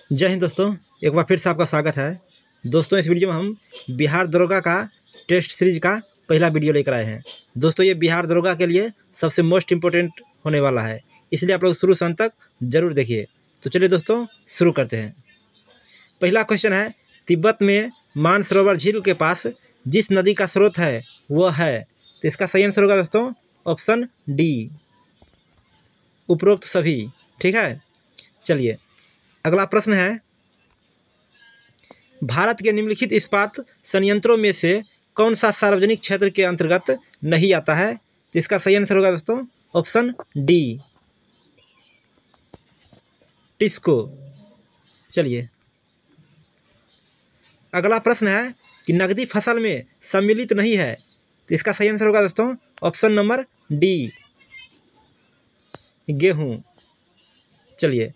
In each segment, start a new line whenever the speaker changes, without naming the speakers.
जय हिंद दोस्तों, एक बार फिर से आपका स्वागत है। दोस्तों, इस वीडियो में हम बिहार दरोगा का टेस्ट सीरीज का पहला वीडियो लेकर आए हैं। दोस्तों, ये बिहार दरोगा के लिए सबसे मोस्ट इम्पोर्टेंट होने वाला है, इसलिए आप लोग शुरू से अंत तक जरूर देखिए। तो चलिए दोस्तों, शुरू करते हैं। पहला क्वेश्चन है, तिब्बत में मानसरोवर झील के पास जिस नदी का स्रोत है वह है, तो इसका सही आंसर होगा दोस्तों ऑप्शन डी, उपरोक्त सभी। ठीक है, चलिए अगला प्रश्न है, भारत के निम्नलिखित इस्पात संयंत्रों में से कौन सा सार्वजनिक क्षेत्र के अंतर्गत नहीं आता है, तो इसका सही आंसर होगा दोस्तों ऑप्शन डी, टिस्को। चलिए अगला प्रश्न है कि नकदी फसल में सम्मिलित नहीं है, तो इसका सही आंसर होगा दोस्तों ऑप्शन नंबर डी, गेहूं। चलिए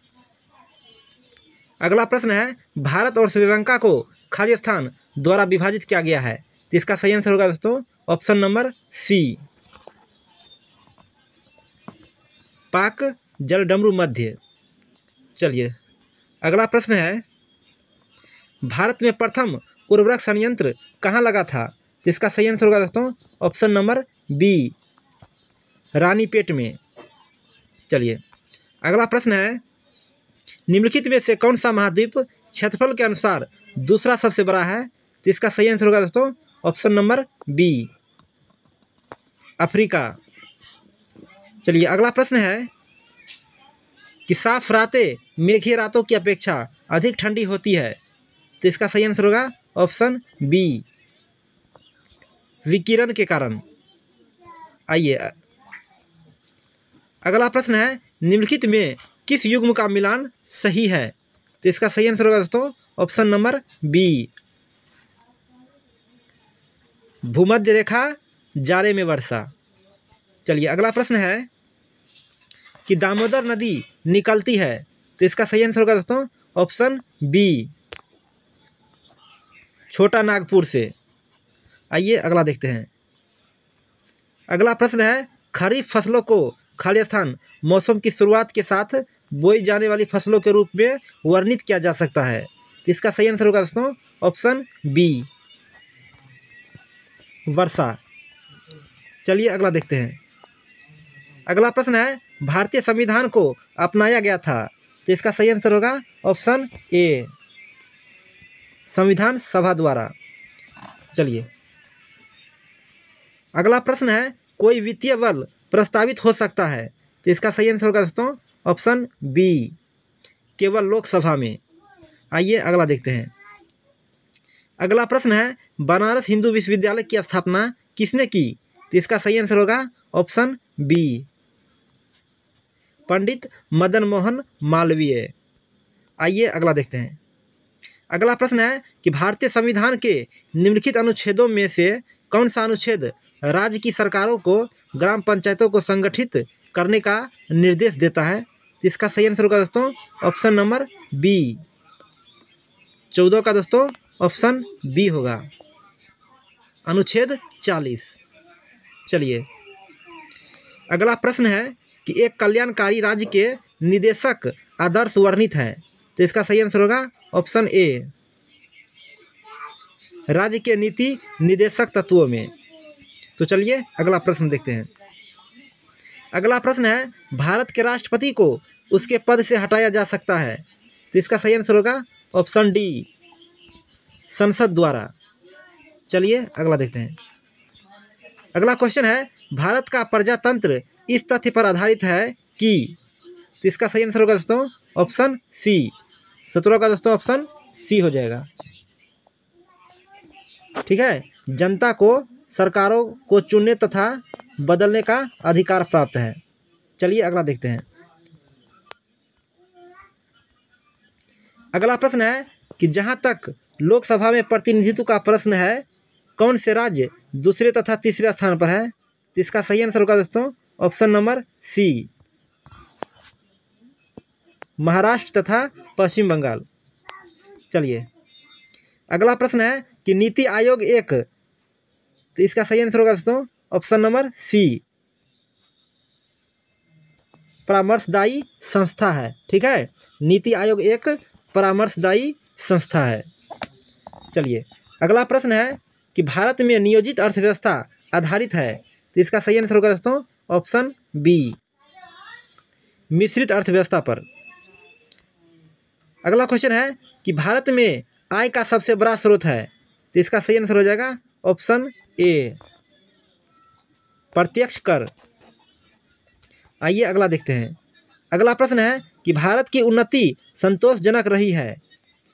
अगला प्रश्न है, भारत और श्रीलंका को खालिस्तान द्वारा विभाजित किया गया है, तो इसका सही आंसर होगा दोस्तों ऑप्शन नंबर सी, पाक जलडमरू मध्य। चलिए अगला प्रश्न है, भारत में प्रथम उर्वरक संयंत्र कहाँ लगा था, तो इसका सही आंसर होगा दोस्तों ऑप्शन नंबर बी, रानीपेट में। चलिए अगला प्रश्न है, निम्नलिखित में से कौन सा महाद्वीप क्षेत्रफल के अनुसार दूसरा सबसे बड़ा है, तो इसका सही आंसर होगा दोस्तों ऑप्शन नंबर बी, अफ्रीका। चलिए अगला प्रश्न है कि साफ रातें मेघीय रातों की अपेक्षा अधिक ठंडी होती है, तो इसका सही आंसर होगा ऑप्शन बी, विकिरण के कारण। आइए अगला प्रश्न है, निम्नलिखित में किस युग्म का मिलान सही है, तो इसका सही आंसर होगा दोस्तों ऑप्शन नंबर बी, भूमध्य रेखा जाड़े में वर्षा। चलिए अगला प्रश्न है कि दामोदर नदी निकलती है, तो इसका सही आंसर होगा दोस्तों ऑप्शन बी, छोटा नागपुर से। आइए अगला देखते हैं। अगला प्रश्न है, खरीफ फसलों को खालिस्तान मौसम की शुरुआत के साथ बोई जाने वाली फसलों के रूप में वर्णित किया जा सकता है, तो इसका सही आंसर होगा दोस्तों ऑप्शन बी, वर्षा। चलिए अगला देखते हैं। अगला प्रश्न है, भारतीय संविधान को अपनाया गया था, तो इसका सही आंसर होगा ऑप्शन ए, संविधान सभा द्वारा। चलिए अगला प्रश्न है, कोई वित्तीय बल प्रस्तावित हो सकता है, तो इसका सही आंसर होगा दोस्तों ऑप्शन बी, केवल लोकसभा में। आइए अगला देखते हैं। अगला प्रश्न है, बनारस हिंदू विश्वविद्यालय की स्थापना किसने की, तो इसका सही आंसर होगा ऑप्शन बी, पंडित मदन मोहन मालवीय। आइए अगला देखते हैं। अगला प्रश्न है कि भारतीय संविधान के निम्नलिखित अनुच्छेदों में से कौन सा अनुच्छेद राज्य की सरकारों को ग्राम पंचायतों को संगठित करने का निर्देश देता है, तो इसका सही आंसर होगा दोस्तों ऑप्शन नंबर बी, 14 का दोस्तों ऑप्शन बी होगा, अनुच्छेद 40। चलिए अगला प्रश्न है कि एक कल्याणकारी राज्य के निदेशक आदर्श वर्णित है, तो इसका सही आंसर होगा ऑप्शन ए, राज्य के नीति निदेशक तत्वों में। तो चलिए अगला प्रश्न देखते हैं। अगला प्रश्न है, भारत के राष्ट्रपति को उसके पद से हटाया जा सकता है, तो इसका सही आंसर होगा ऑप्शन डी, संसद द्वारा। चलिए अगला देखते हैं। अगला क्वेश्चन है, भारत का प्रजातंत्र इस तथ्य पर आधारित है कि, तो इसका सही आंसर होगा दोस्तों ऑप्शन सी, 17 का दोस्तों ऑप्शन सी हो जाएगा। ठीक है, जनता को सरकारों को चुनने तथा बदलने का अधिकार प्राप्त है। चलिए अगला देखते हैं। अगला प्रश्न है कि जहां तक लोकसभा में प्रतिनिधित्व का प्रश्न है, कौन से राज्य दूसरे तथा तीसरे स्थान पर है, तो इसका सही आंसर होगा दोस्तों ऑप्शन नंबर सी, महाराष्ट्र तथा पश्चिम बंगाल। चलिए अगला प्रश्न है कि नीति आयोग एक, तो इसका सही आंसर होगा दोस्तों ऑप्शन नंबर सी, परामर्शदायी संस्था है। ठीक है, नीति आयोग एक परामर्शदायी संस्था है। चलिए अगला प्रश्न है कि भारत में नियोजित अर्थव्यवस्था आधारित है, तो इसका सही आंसर होगा दोस्तों ऑप्शन बी, मिश्रित अर्थव्यवस्था पर। अगला क्वेश्चन है कि भारत में आय का सबसे बड़ा स्रोत है, तो इसका सही आंसर हो जाएगा ऑप्शन ए, प्रत्यक्ष कर। आइए अगला देखते हैं। अगला प्रश्न है कि भारत की उन्नति संतोषजनक रही है,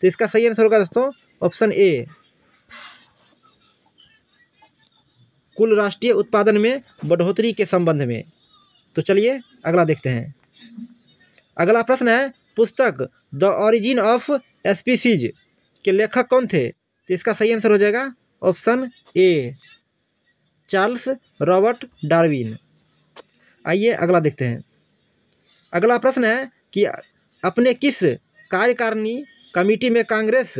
तो इसका सही आंसर होगा दोस्तों ऑप्शन ए, कुल राष्ट्रीय उत्पादन में बढ़ोतरी के संबंध में। तो चलिए अगला देखते हैं। अगला प्रश्न है पुस्तक द ओरिजिन ऑफ स्पीसीज के लेखक कौन थे, तो इसका सही आंसर हो जाएगा option A, Charles Robert Darwin. आइए अगला देखते हैं। अगला प्रश्न है कि अपने किस कार्यकारिणी कमेटी में कांग्रेस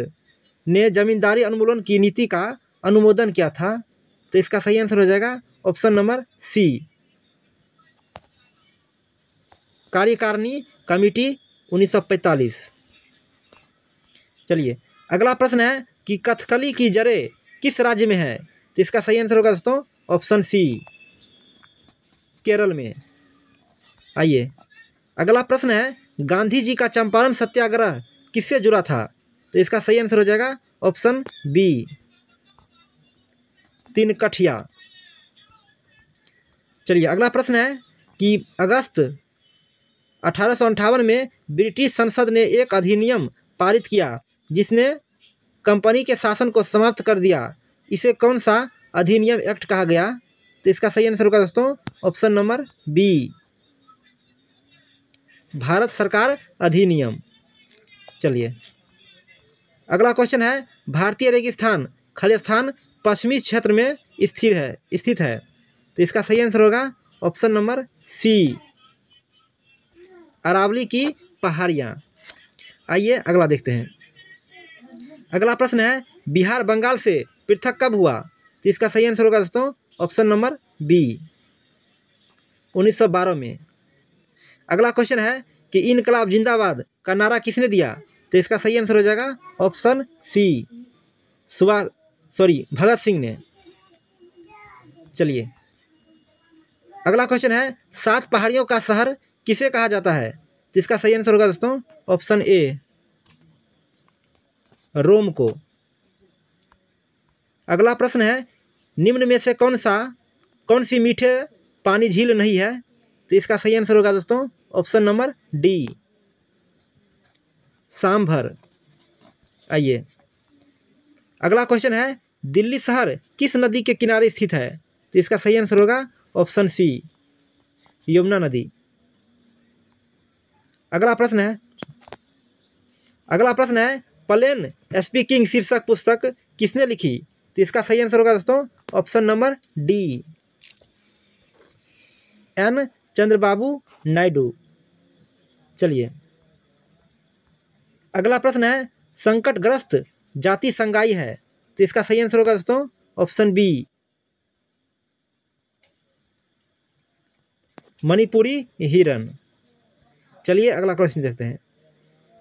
ने जमींदारी उन्मूलन की नीति का अनुमोदन किया था, तो इसका सही आंसर हो जाएगा ऑप्शन नंबर सी, कार्यकारिणी कमेटी 1945। चलिए अगला प्रश्न है कि कथकली की जड़ें किस राज्य में है, तो इसका सही आंसर होगा दोस्तों ऑप्शन सी, केरल में। आइए अगला प्रश्न है गांधी जी का चंपारण सत्याग्रह किससे जुड़ा था, तो इसका सही आंसर हो जाएगा ऑप्शन बी, तिनकठिया। चलिए अगला प्रश्न है कि अगस्त 1858 में ब्रिटिश संसद ने एक अधिनियम पारित किया जिसने कंपनी के शासन को समाप्त कर दिया, इसे कौन सा अधिनियम एक्ट कहा गया, तो इसका सही आंसर होगा दोस्तों ऑप्शन नंबर बी, भारत सरकार अधिनियम। चलिए अगला क्वेश्चन है भारतीय रेगिस्तान खालिस्तान पश्चिमी क्षेत्र में स्थित है, तो इसका सही आंसर होगा ऑप्शन नंबर सी, अरावली की पहाड़ियाँ। आइए अगला देखते हैं। अगला प्रश्न है बिहार बंगाल से पृथक कब हुआ, तो इसका सही आंसर होगा दोस्तों ऑप्शन नंबर बी, 1912 में। अगला क्वेश्चन है कि इनकलाब जिंदाबाद का नारा किसने दिया, तो इसका सही आंसर हो जाएगा ऑप्शन सी, भगत सिंह ने। चलिए अगला क्वेश्चन है 7 पहाड़ियों का शहर किसे कहा जाता है, तो इसका सही आंसर होगा दोस्तों ऑप्शन ए, रोम को। अगला प्रश्न है निम्न में से कौन सी मीठे पानी झील नहीं है, तो इसका सही आंसर होगा दोस्तों ऑप्शन नंबर डी, सांभर। आइए अगला क्वेश्चन है दिल्ली शहर किस नदी के किनारे स्थित है, तो इसका सही आंसर होगा ऑप्शन सी, यमुना नदी। अगला प्रश्न है प्लेन स्पीकिंग शीर्षक पुस्तक किसने लिखी, तो इसका सही आंसर होगा दोस्तों option number D, N Chandrababu Naidu. चलिए अगला प्रश्न है संकटग्रस्त जाति संगाई है, तो इसका सही आंसर होगा दोस्तों ऑप्शन बी, मणिपुरी हिरन। चलिए अगला क्वेश्चन देखते हैं।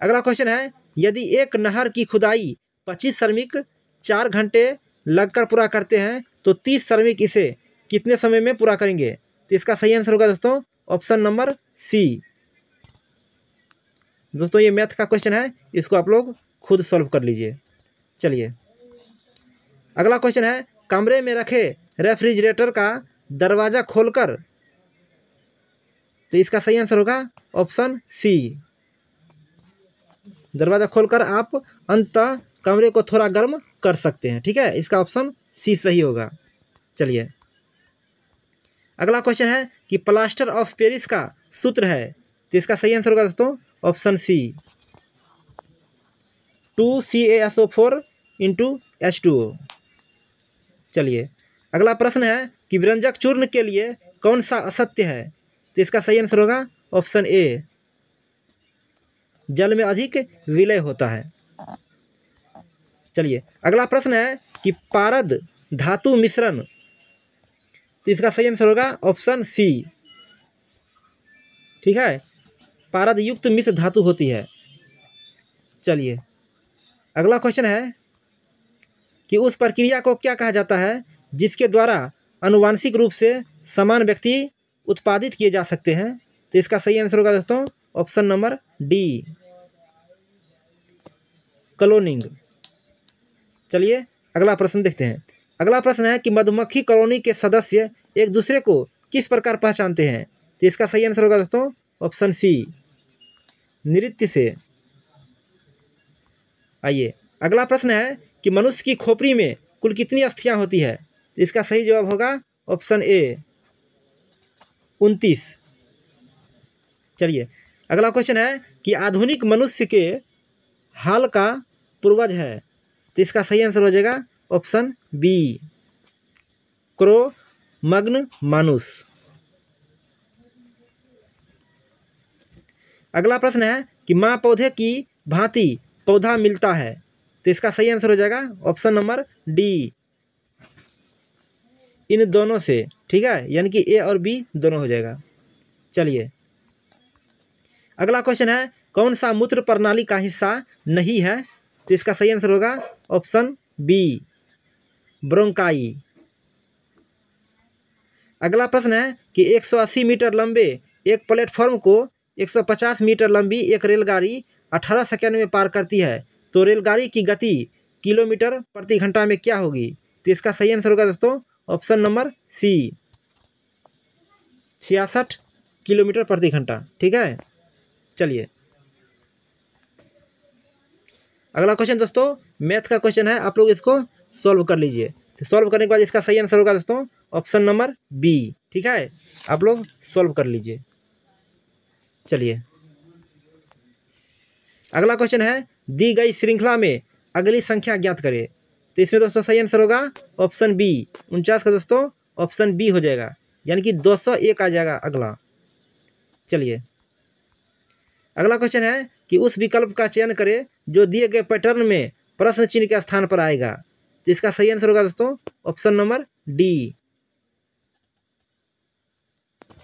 अगला क्वेश्चन है यदि एक नहर की खुदाई 25 श्रमिक 4 घंटे लगकर पूरा करते हैं तो 30 श्रमिक इसे कितने समय में पूरा करेंगे, तो इसका सही आंसर होगा दोस्तों ऑप्शन नंबर सी। दोस्तों ये मैथ का क्वेश्चन है, इसको आप लोग खुद सॉल्व कर लीजिए। चलिए अगला क्वेश्चन है कमरे में रखे रेफ्रिजरेटर का दरवाज़ा खोलकर, तो इसका सही आंसर होगा ऑप्शन सी, दरवाज़ा खोलकर आप अंततः कमरे को थोड़ा गर्म कर सकते हैं। ठीक है, इसका ऑप्शन सी सही होगा। चलिए अगला क्वेश्चन है कि प्लास्टर ऑफ पेरिस का सूत्र है, तो इसका सही आंसर होगा दोस्तों ऑप्शन सी, 2CaSO4 × H2O। चलिए अगला प्रश्न है कि व्यंजक चूर्ण के लिए कौन सा असत्य है, तो इसका सही आंसर होगा ऑप्शन ए, जल में अधिक विलय होता है। चलिए अगला प्रश्न है कि पारद धातु मिश्रण, तो इसका सही आंसर होगा ऑप्शन सी। ठीक है, पारद युक्त मिश्र धातु होती है। चलिए अगला क्वेश्चन है कि उस प्रक्रिया को क्या कहा जाता है जिसके द्वारा आनुवांशिक रूप से समान व्यक्ति उत्पादित किए जा सकते हैं। तो इसका सही आंसर होगा दोस्तों ऑप्शन नंबर डी, क्लोनिंग। चलिए अगला प्रश्न देखते हैं। अगला प्रश्न है कि मधुमक्खी कॉलोनी के सदस्य एक दूसरे को किस प्रकार पहचानते हैं। तो इसका सही आंसर होगा दोस्तों ऑप्शन सी, नृत्य से। आइए अगला प्रश्न है कि मनुष्य की खोपड़ी में कुल कितनी अस्थियां होती है। तो इसका सही जवाब होगा ऑप्शन ए, 29। चलिए अगला क्वेश्चन है कि आधुनिक मनुष्य के हाल का पूर्वज है। तो इसका सही आंसर हो जाएगा ऑप्शन बी, क्रो-मैग्न मानुस। अगला प्रश्न है कि माँ पौधे की भांति पौधा मिलता है। तो इसका सही आंसर हो जाएगा ऑप्शन नंबर डी, इन दोनों से। ठीक है, यानी कि ए और बी दोनों हो जाएगा। चलिए अगला क्वेश्चन है कौन सा मूत्र प्रणाली का हिस्सा नहीं है। तो इसका सही आंसर होगा ऑप्शन बी, ब्रोंकाई। अगला प्रश्न है कि 180 मीटर लंबे एक प्लेटफॉर्म को 150 मीटर लंबी एक रेलगाड़ी 18 सेकंड में पार करती है। तो रेलगाड़ी की गति किलोमीटर प्रति घंटा में क्या होगी। तो इसका सही आंसर होगा दोस्तों ऑप्शन नंबर सी, 66 किलोमीटर प्रति घंटा। ठीक है, चलिए अगला क्वेश्चन दोस्तों मैथ का क्वेश्चन है, आप लोग इसको सॉल्व कर लीजिए। तो सॉल्व करने के बाद इसका सही आंसर होगा दोस्तों ऑप्शन नंबर बी। ठीक है, आप लोग सॉल्व कर लीजिए। चलिए अगला क्वेश्चन है दी गई श्रृंखला में अगली संख्या ज्ञात करें। तो इसमें दोस्तों सही आंसर होगा ऑप्शन बी, 49 का दोस्तों ऑप्शन बी हो जाएगा, यानी कि 201 आ जाएगा अगला। चलिए अगला क्वेश्चन है कि उस विकल्प का चयन करें जो दिए गए पैटर्न में प्रश्न चिन्ह के स्थान पर आएगा। तो इसका सही आंसर होगा दोस्तों ऑप्शन नंबर डी,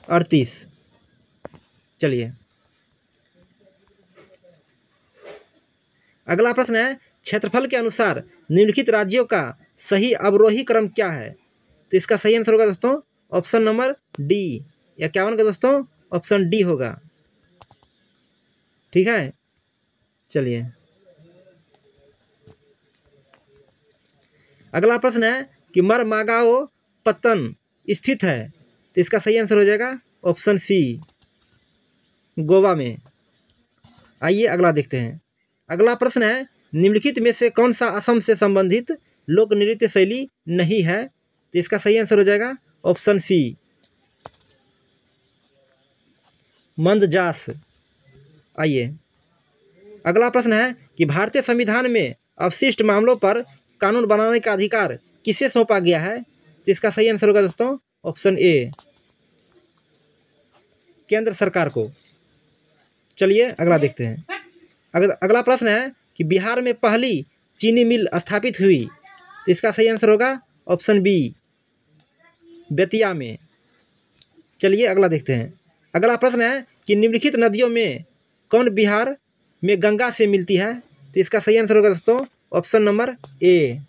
38। चलिए अगला प्रश्न है क्षेत्रफल के अनुसार निम्नलिखित राज्यों का सही अवरोही क्रम क्या है। तो इसका सही आंसर होगा दोस्तों ऑप्शन नंबर डी, 51 का दोस्तों ऑप्शन डी होगा। ठीक है, चलिए अगला प्रश्न है कि मरमागाओ पत्तन स्थित है। तो इसका सही आंसर हो जाएगा ऑप्शन सी, गोवा में। आइए अगला देखते हैं। अगला प्रश्न है निम्नलिखित में से कौन सा असम से संबंधित लोक नृत्य शैली नहीं है। तो इसका सही आंसर हो जाएगा ऑप्शन सी, मंदजास। आइए अगला प्रश्न है कि भारतीय संविधान में अवशिष्ट मामलों पर कानून बनाने का अधिकार किसे सौंपा गया है। तो इसका सही आंसर होगा दोस्तों ऑप्शन ए, केंद्र सरकार को। चलिए अगला देखते हैं। अगला प्रश्न है कि बिहार में पहली चीनी मिल स्थापित हुई। तो इसका सही आंसर होगा ऑप्शन बी, बेतिया में। चलिए अगला देखते हैं। अगला प्रश्न है कि निम्नलिखित नदियों में कौन बिहार में गंगा से मिलती है। तो इसका सही आंसर होगा दोस्तों ऑप्शन नंबर ए,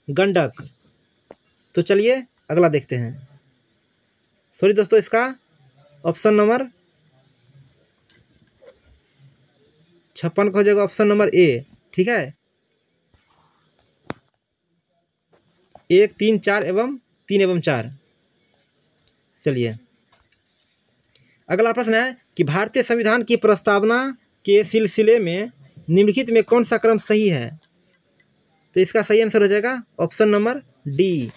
गंडक। तो चलिए अगला देखते हैं। सॉरी दोस्तों, इसका ऑप्शन नंबर 56 का हो जाएगा ऑप्शन नंबर ए। ठीक है, 1, 3, 4 एवं 3 एवं 4। चलिए अगला प्रश्न है कि भारतीय संविधान की प्रस्तावना के सिलसिले में निम्नलिखित में कौन सा क्रम सही है। तो इसका सही आंसर हो जाएगा ऑप्शन नंबर डी,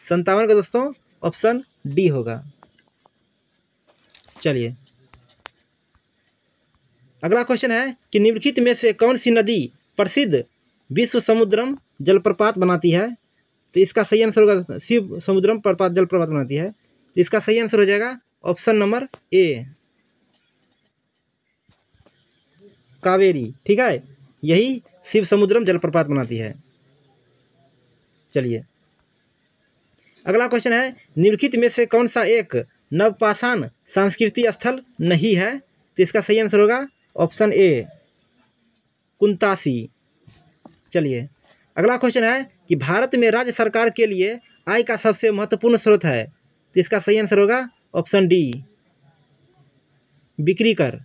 57 का दोस्तों ऑप्शन डी होगा। चलिए अगला क्वेश्चन है कि निम्नलिखित में से कौन सी नदी प्रसिद्ध विश्व समुद्रम जलप्रपात बनाती है। तो इसका सही आंसर होगा शिव समुद्रम प्रपात जलप्रपात बनाती है। तो इसका सही आंसर हो जाएगा ऑप्शन नंबर ए, कावेरी। ठीक है, यही शिव समुद्रम जलप्रपात बनाती है। चलिए अगला क्वेश्चन है निम्नलिखित में से कौन सा एक नवपाषाण सांस्कृतिक स्थल नहीं है। तो इसका सही आंसर होगा ऑप्शन ए, कुंतासी। चलिए अगला क्वेश्चन है कि भारत में राज्य सरकार के लिए आय का सबसे महत्वपूर्ण स्रोत है, तो इसका सही आंसर होगा ऑप्शन डी, बिक्री कर।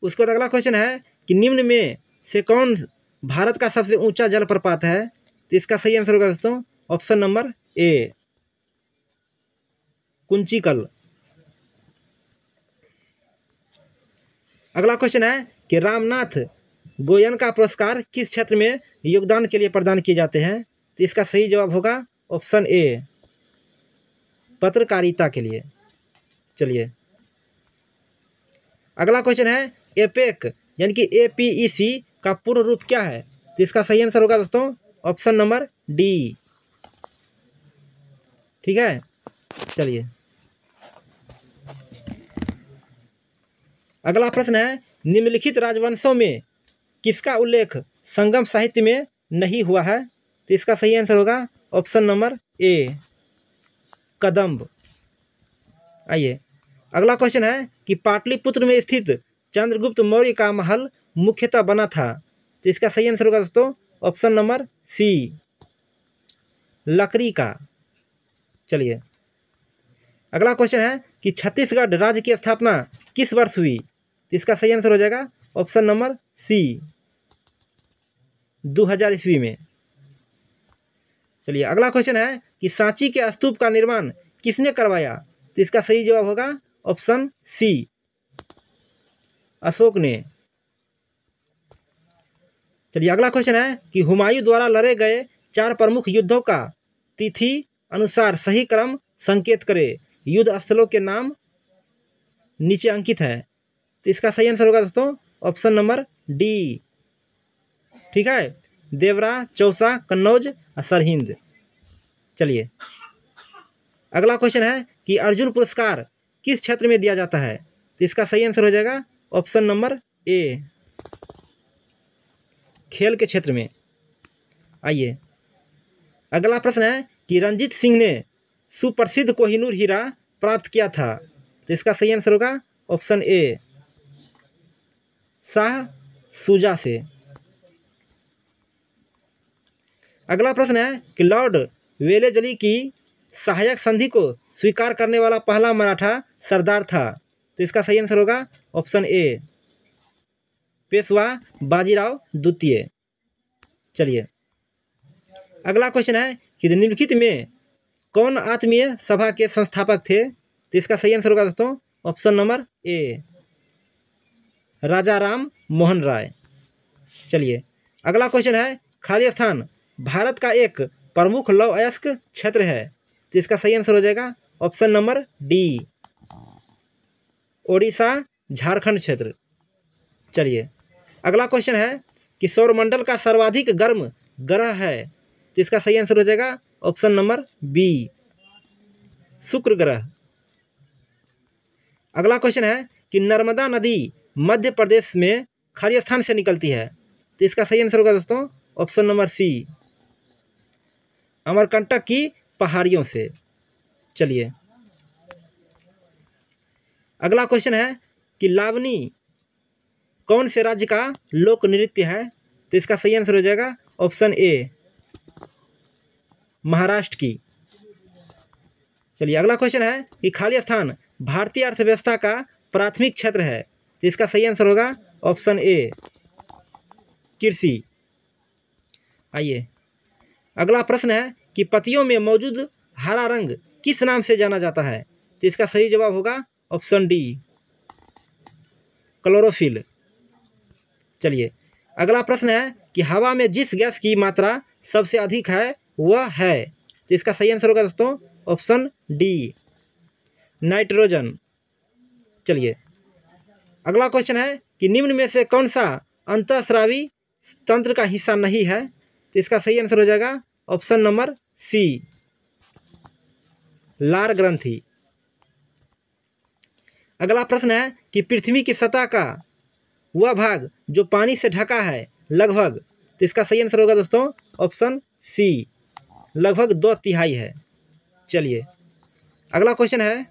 उसके बाद अगला क्वेश्चन है कि निम्न में से कौन भारत का सबसे ऊंचा जलप्रपात है, तो इसका सही आंसर होगा दोस्तों ऑप्शन नंबर ए, कुंचिकल। अगला क्वेश्चन है कि रामनाथ गोयनका पुरस्कार किस क्षेत्र में योगदान के लिए प्रदान किए जाते हैं, तो इसका सही जवाब होगा ऑप्शन ए, पत्रकारिता के लिए। चलिए अगला क्वेश्चन है एपेक यानी कि APEC का पूर्ण रूप क्या है, तो इसका सही आंसर होगा दोस्तों ऑप्शन नंबर डी, ठीक है। चलिए अगला प्रश्न है निम्नलिखित राजवंशों में किसका उल्लेख संगम साहित्य में नहीं हुआ है, तो इसका सही आंसर होगा ऑप्शन नंबर ए, कदम्ब। आइए अगला क्वेश्चन है कि पाटलिपुत्र में स्थित चंद्रगुप्त मौर्य का महल मुख्यतः बना था, तो इसका सही आंसर होगा दोस्तों ऑप्शन नंबर सी, लकड़ी का। चलिए अगला क्वेश्चन है कि छत्तीसगढ़ राज्य की स्थापना किस वर्ष हुई, तो इसका सही आंसर हो जाएगा ऑप्शन नंबर सी, 2000 ईस्वी में। चलिए अगला क्वेश्चन है कि सांची के स्तूप का निर्माण किसने करवाया, तो इसका सही जवाब होगा ऑप्शन सी, अशोक ने। चलिए अगला क्वेश्चन है कि हुमायूं द्वारा लड़े गए 4 प्रमुख युद्धों का तिथि अनुसार सही क्रम संकेत करे, युद्ध स्थलों के नाम नीचे अंकित है, तो इसका सही आंसर होगा दोस्तों ऑप्शन नंबर डी, ठीक है, देवरा, चौसा, कन्नौज और सरहिंद। चलिए अगला क्वेश्चन है कि अर्जुन पुरस्कार किस क्षेत्र में दिया जाता है, तो इसका सही आंसर हो जाएगा ऑप्शन नंबर ए, खेल के क्षेत्र में। आइए अगला प्रश्न है कि रंजीत सिंह ने सुप्रसिद्ध कोहिनूर हीरा प्राप्त किया था, तो इसका सही आंसर होगा ऑप्शन ए, शाह शुजा से। अगला प्रश्न है कि लॉर्ड वेलेजली की सहायक संधि को स्वीकार करने वाला पहला मराठा सरदार था, तो इसका सही आंसर होगा ऑप्शन ए, पेशवा बाजीराव द्वितीय। चलिए अगला क्वेश्चन है कि निम्नलिखित में कौन आत्मीय सभा के संस्थापक थे, तो इसका सही आंसर होगा दोस्तों ऑप्शन नंबर ए, राजा राम मोहन राय। चलिए अगला क्वेश्चन है खालिस्तान भारत का एक प्रमुख लौह अयस्क क्षेत्र है, तो इसका सही आंसर हो जाएगा option number D, Odisha Jharkhand क्षेत्र। चलिए अगला क्वेश्चन है कि सौरमंडल का सर्वाधिक गर्म ग्रह है, तो इसका सही आंसर हो जाएगा ऑप्शन नंबर बी, शुक्र ग्रह। अगला क्वेश्चन है कि नर्मदा नदी मध्य प्रदेश में खालिस्तान से निकलती है, तो इसका सही आंसर होगा दोस्तों ऑप्शन नंबर सी, अमरकंटक की पहाड़ियों से। चलिए अगला क्वेश्चन है कि लावनी कौन से राज्य का लोक नृत्य है, तो इसका सही आंसर हो जाएगा ऑप्शन ए, महाराष्ट्र की। चलिए अगला क्वेश्चन है कि खालिस्तान भारतीय अर्थव्यवस्था का प्राथमिक क्षेत्र है, तो इसका सही आंसर होगा ऑप्शन ए, कृषि। आइए अगला प्रश्न है कि पत्तियों में मौजूद हरा रंग किस नाम से जाना जाता है, तो इसका सही जवाब होगा ऑप्शन डी, क्लोरोफिल। चलिए अगला प्रश्न है कि हवा में जिस गैस की मात्रा सबसे अधिक है वह है, तो इसका सही आंसर होगा दोस्तों ऑप्शन डी, नाइट्रोजन। चलिए अगला क्वेश्चन है कि निम्न में से कौन सा अंतःस्रावी तंत्र का हिस्सा नहीं है, तो इसका सही आंसर हो जाएगा ऑप्शन नंबर सी, लार ग्रंथि। अगला प्रश्न है कि पृथ्वी की सतह का वह भाग जो पानी से ढका है लगभग, तो इसका सही आंसर होगा दोस्तों ऑप्शन सी, लगभग 2/3 है। चलिए अगला क्वेश्चन है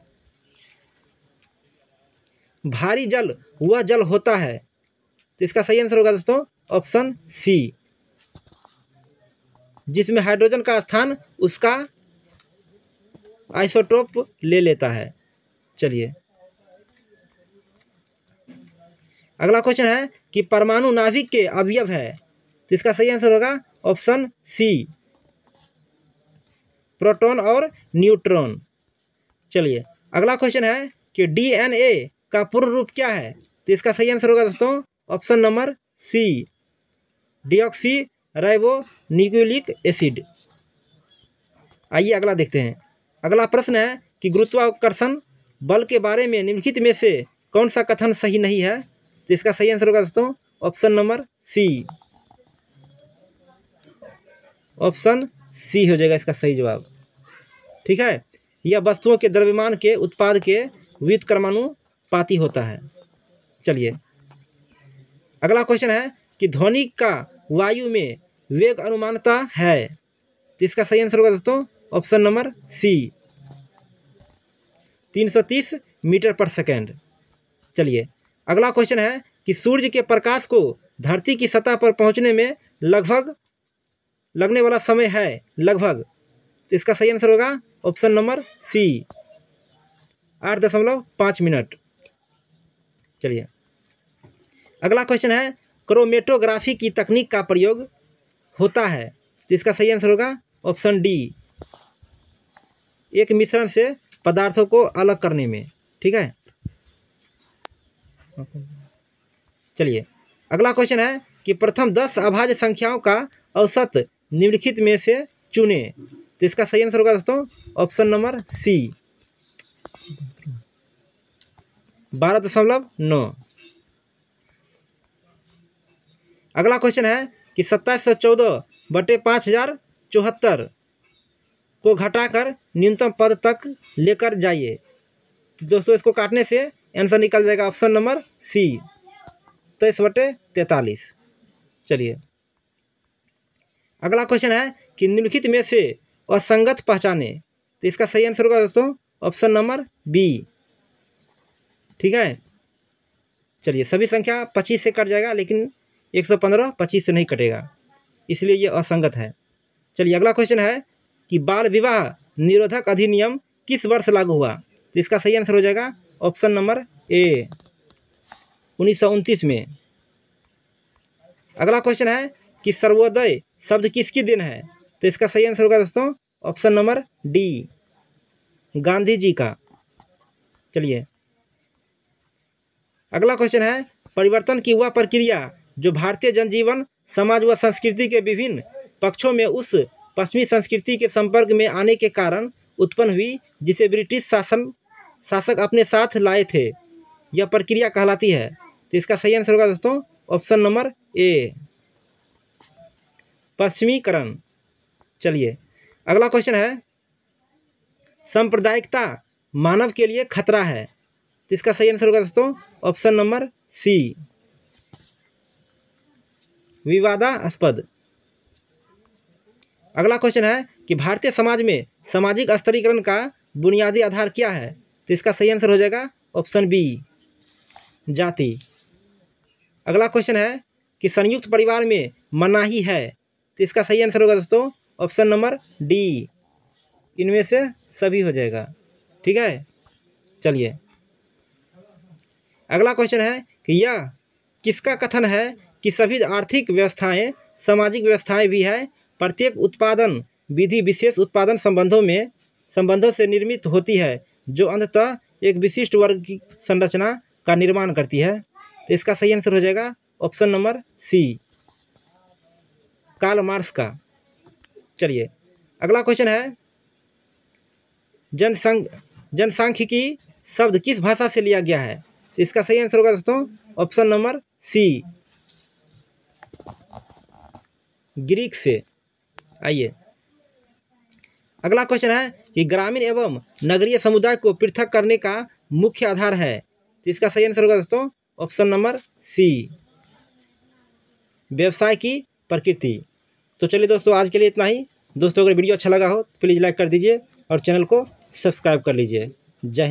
भारी जल वह जल होता है, तो इसका सही आंसर होगा दोस्तों ऑप्शन सी, जिसमें हाइड्रोजन का स्थान उसका आइसोटोप ले लेता है। चलिए अगला क्वेश्चन है कि परमाणु नाभिक के अवयव है, तो इसका सही आंसर होगा ऑप्शन सी, प्रोटॉन और न्यूट्रॉन। चलिए अगला क्वेश्चन है कि डीएनए का पूर्ण रूप क्या है, तो इसका सही आंसर होगा दोस्तों option number C, deoxyribonucleic acid. आइए अगला देखते हैं। अगला प्रश्न है कि गुरुत्वाकर्षण बल के बारे में निम्नलिखित में से कौन सा कथन सही नहीं है, तो इसका सही आंसर होगा दोस्तों option number C, option C हो जाएगा इसका सही जवाब। ठीक है, यह वस्तुओं के द्रव्यमान के उत्पाद के व्युत्क्रमानुपाती होता है। चलिए अगला क्वेश्चन है कि ध्वनि का वायु में वेग अनुमानता है, तो इसका सही आंसर होगा दोस्तों ऑप्शन नंबर सी, 330 मीटर पर सेकेंड। चलिए अगला क्वेश्चन है कि सूर्य के प्रकाश को धरती की सतह पर पहुंचने में लगभग लगने वाला समय है लगभग, तो इसका सही आंसर होगा ऑप्शन नंबर सी, 8.5 मिनट। चलिए अगला क्वेश्चन है क्रोमेटोग्राफी की तकनीक का प्रयोग होता है, तो इसका सही आंसर होगा ऑप्शन डी, एक मिश्रण से पदार्थों को अलग करने में। ठीक है, चलिए अगला क्वेश्चन है कि प्रथम 10 अभाज्य संख्याओं का औसत निम्नलिखित में से चुने, तो इसका सही आंसर होगा दोस्तों ऑप्शन नंबर सी, 12.9। अगला क्वेश्चन है कि 2714/5074 को घटाकर न्यूनतम पद तक लेकर जाइए, तो दोस्तों इसको काटने से आंसर निकल जाएगा ऑप्शन नंबर सी, 23/43। चलिए अगला क्वेश्चन है कि निम्नलिखित में से असंगत पहचाने, तो इसका सही आंसर होगा दोस्तों ऑप्शन नंबर बी। ठीक है, चलिए सभी संख्या 25 से कट जाएगा, लेकिन 115 25 से नहीं कटेगा, इसलिए ये असंगत है। चलिए अगला क्वेश्चन है कि बाल विवाह निरोधक अधिनियम किस वर्ष लागू हुआ, तो इसका सही आंसर हो जाएगा ऑप्शन नंबर ए, 1929 में। अगला क्वेश्चन है कि सर्वोदय शब्द किसकी देन है, तो इसका सही आंसर होगा दोस्तों option number D, Gandhi ji का। चलिए अगला क्वेश्चन है परिवर्तन की वह प्रक्रिया जो भारतीय जनजीवन समाज व संस्कृति के विभिन्न पक्षों में उस पश्चिमी संस्कृति के संपर्क में आने के कारण उत्पन्न हुई जिसे ब्रिटिश शासक अपने साथ लाए थे, यह प्रक्रिया कहलाती है, तो इसका सही आंसर होगा दोस्तों ऑप्शन नंबर ए, पश्चिमीकरण। चलिए अगला क्वेश्चन है सांप्रदायिकता मानव के लिए खतरा है, तो इसका सही आंसर होगा दोस्तों ऑप्शन नंबर सी, विवादास्पद। अगला क्वेश्चन है कि भारतीय समाज में सामाजिक स्तरीकरण का बुनियादी आधार क्या है, तो इसका सही आंसर हो जाएगा ऑप्शन बी, जाति। अगला क्वेश्चन है कि संयुक्त परिवार में मनाही है, तो इसका सही आंसर होगा दोस्तों ऑप्शन नंबर डी, इनमें से सभी हो जाएगा। ठीक है, चलिए अगला क्वेश्चन है कि यह किसका कथन है कि सभी आर्थिक व्यवस्थाएं सामाजिक व्यवस्थाएं भी है, प्रत्येक उत्पादन विधि विशेष उत्पादन संबंधों से निर्मित होती है जो अंततः एक विशिष्ट वर्ग की संरचना का निर्माण करती है, तो इसका सही आंसर हो जाएगा option number C, Karl Marx का। चलिए अगला क्वेश्चन है जनसांख्यिकी शब्द किस भाषा से लिया गया है, तो इसका सही आंसर होगा दोस्तों ऑप्शन नंबर सी, ग्रीक से। आइए अगला क्वेश्चन है कि ग्रामीण एवं नगरीय समुदाय को पृथक करने का मुख्य आधार है, तो इसका सही आंसर होगा दोस्तों ऑप्शन नंबर सी, व्यवसाय की प्रकृति। तो चलिए दोस्तों आज के लिए इतना ही। दोस्तों अगर वीडियो अच्छा लगा हो तो प्लीज़ लाइक कर दीजिए और चैनल को सब्सक्राइब कर लीजिए। जय हिंद।